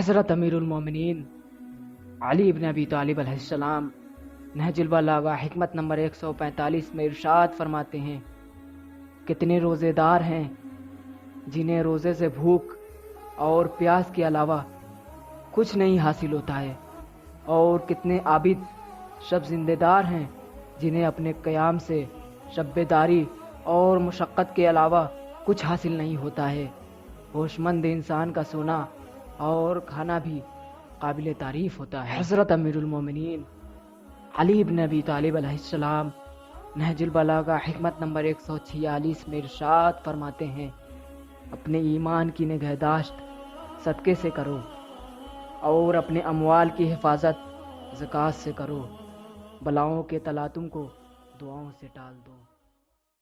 حضرت امیر المومنین علی ابن ابی طالب علیہ السلام نہج البلاغہ حکمت نمبر 145 میں ارشاد فرماتے ہیں، کتنے روزے دار ہیں جنہیں روزے سے بھوک اور پیاس کے علاوہ کچھ نہیں حاصل ہوتا ہے، اور کتنے عابد شب زندہ دار ہیں جنہیں اپنے قیام سے شب بیداری اور مشقت کے علاوہ کچھ حاصل نہیں ہوتا ہے۔ ہوش مند انسان کا سونا اور کھانا بھی قابل تعریف ہوتا ہے۔ حضرت امیر المومنین علی ابن ابی طالب علیہ السلام نہج البلاغہ حکمت نمبر 146 میں ارشاد فرماتے ہیں، اپنے ایمان کی نگہداشت صدقے سے کرو اور اپنے اموال کی حفاظت زکوٰۃ سے کرو، بلاؤں کے تلاطم کو دعاؤں سے ٹال دو۔